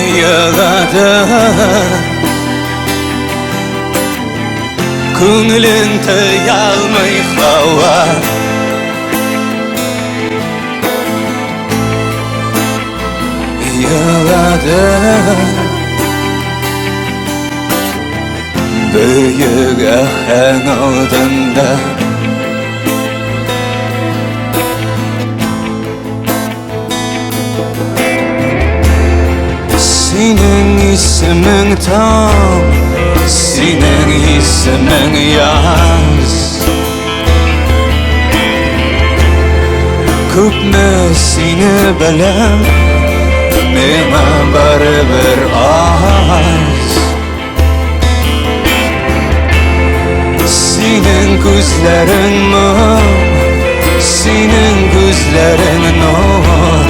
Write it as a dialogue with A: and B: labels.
A: yig'adi ko'nglim tiyolmay havo yig'adi buyuk ahang oldinda sening isming Tom, sening isming yoz. Ko'pmi seni bilan menga baribir oz. Sening ko'zlaring nur, sening ko'zlaring nur